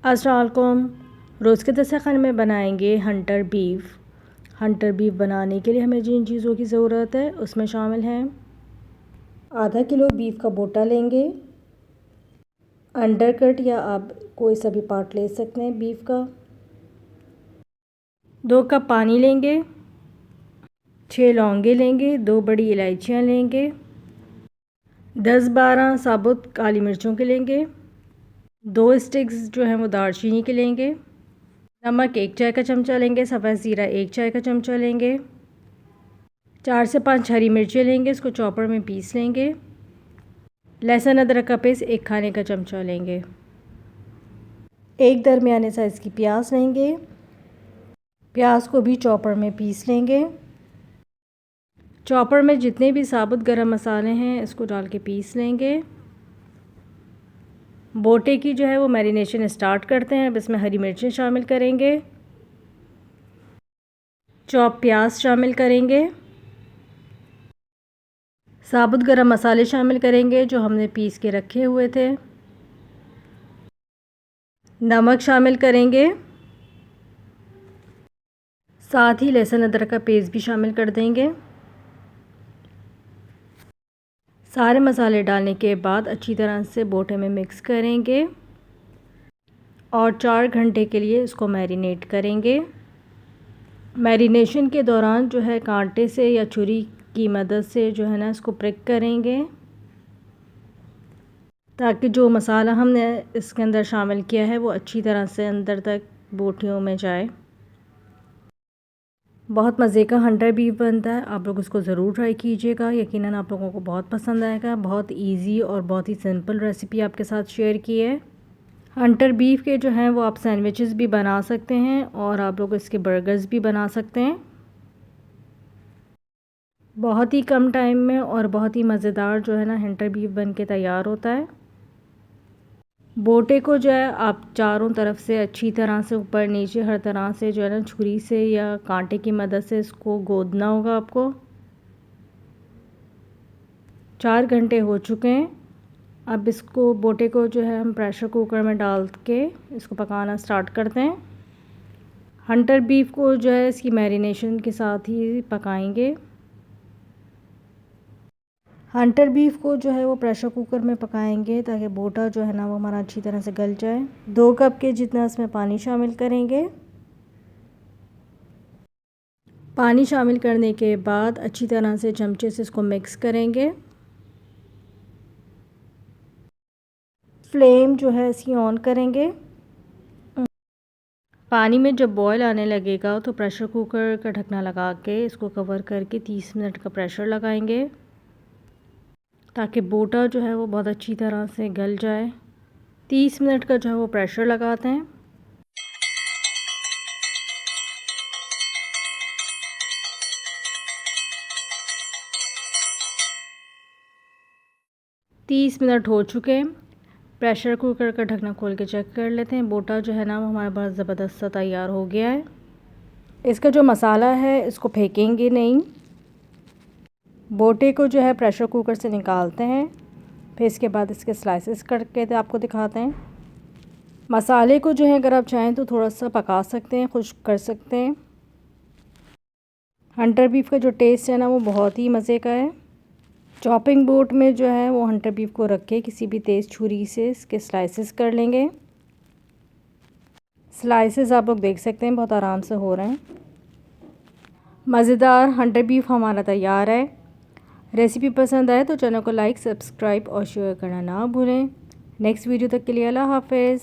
अस्सलाम वालेकुम। रोज़ के दस्तरखान में बनाएंगे हंटर बीफ। हंटर बीफ बनाने के लिए हमें जिन चीज़ों की ज़रूरत है उसमें शामिल हैं आधा किलो बीफ का बोटा लेंगे, अंडरकट या आप कोई सा भी पार्ट ले सकते हैं बीफ का। 2 कप पानी लेंगे, 6 लौंगे लेंगे, 2 बड़ी इलायचियाँ लेंगे, 10-12 साबुत काली मिर्चों के लेंगे, 2 स्टिक्स जो हैं वो दालचीनी के लेंगे, नमक 1 चाय का चमचा लेंगे, सफ़ेद ज़ीरा 1 चाय का चमचा लेंगे, 4 से 5 हरी मिर्चें लेंगे, इसको चॉपर में पीस लेंगे, लहसुन अदरक का पेस्ट 1 खाने का चमचा लेंगे, 1 दरमियाने साइज़ की प्याज लेंगे, प्याज को भी चॉपर में पीस लेंगे। चॉपर में जितने भी साबुत गरम मसाले हैं इसको डाल के पीस लेंगे। बोटे की जो है वो मैरिनेशन स्टार्ट करते हैं। अब इसमें हरी मिर्चें शामिल करेंगे, चॉप प्याज शामिल करेंगे, साबुत गरम मसाले शामिल करेंगे जो हमने पीस के रखे हुए थे, नमक शामिल करेंगे, साथ ही लहसुन अदरक का पेस्ट भी शामिल कर देंगे। सारे मसाले डालने के बाद अच्छी तरह से बोटे में मिक्स करेंगे और 4 घंटे के लिए इसको मैरिनेट करेंगे। मैरिनेशन के दौरान जो है कांटे से या छुरी की मदद से जो है ना इसको प्रिक करेंगे ताकि जो मसाला हमने इसके अंदर शामिल किया है वो अच्छी तरह से अंदर तक बोटियों में जाए। बहुत मज़े का हंटर बीफ बनता है, आप लोग इसको ज़रूर ट्राई कीजिएगा। यकीनन आप लोगों को बहुत पसंद आएगा। बहुत इजी और बहुत ही सिंपल रेसिपी आपके साथ शेयर की है। हंटर बीफ के जो हैं वो आप सैंडविचेस भी बना सकते हैं और आप लोग इसके बर्गर्स भी बना सकते हैं। बहुत ही कम टाइम में और बहुत ही मज़ेदार जो है ना हंटर बीफ बन के तैयार होता है। बोटे को जो है आप चारों तरफ से अच्छी तरह से ऊपर नीचे हर तरह से जो है ना छुरी से या कांटे की मदद से इसको गोदना होगा आपको। 4 घंटे हो चुके हैं। अब इसको बोटे को जो है हम प्रेशर कुकर में डाल के इसको पकाना स्टार्ट करते हैं। हंटर बीफ को जो है इसकी मैरिनेशन के साथ ही पकाएंगे। हंटर बीफ को जो है वो प्रेशर कुकर में पकाएंगे ताकि बोटा जो है ना वो हमारा अच्छी तरह से गल जाए। 2 कप के जितना इसमें पानी शामिल करेंगे। पानी शामिल करने के बाद अच्छी तरह से चमचे से इसको मिक्स करेंगे। फ्लेम जो है इसकी ऑन करेंगे। पानी में जब बॉयल आने लगेगा तो प्रेशर कुकर का ढकना लगा के इसको कवर करके 30 मिनट का प्रेशर लगाएंगे ताकि बोटा जो है वो बहुत अच्छी तरह से गल जाए। 30 मिनट का जो है वो प्रेशर लगाते हैं। तीस मिनट हो चुके हैं। प्रेशर कुकर का ढकना खोल के चेक कर लेते हैं। बोटा जो है ना वो हमारा बहुत ज़बरदस्त सा तैयार हो गया है। इसका जो मसाला है इसको फेंकेंगे नहीं। बोटे को जो है प्रेशर कुकर से निकालते हैं, फिर इसके बाद इसके स्लाइसेस करके आपको दिखाते हैं। मसाले को जो है अगर आप चाहें तो थोड़ा सा पका सकते हैं, खुश्क कर सकते हैं। हंटर बीफ का जो टेस्ट है ना वो बहुत ही मज़े का है। चॉपिंग बोर्ड में जो है वो हंटर बीफ को रख के किसी भी तेज़ छुरी से इसके स्लाइसेस कर लेंगे। स्लाइसेस आप लोग देख सकते हैं बहुत आराम से हो रहे हैं। मज़ेदार हंटर बीफ हमारा तैयार है। रेसिपी पसंद आए तो चैनल को लाइक, सब्सक्राइब और शेयर करना ना भूलें। नेक्स्ट वीडियो तक के लिए अल्लाह हाफ़िज़।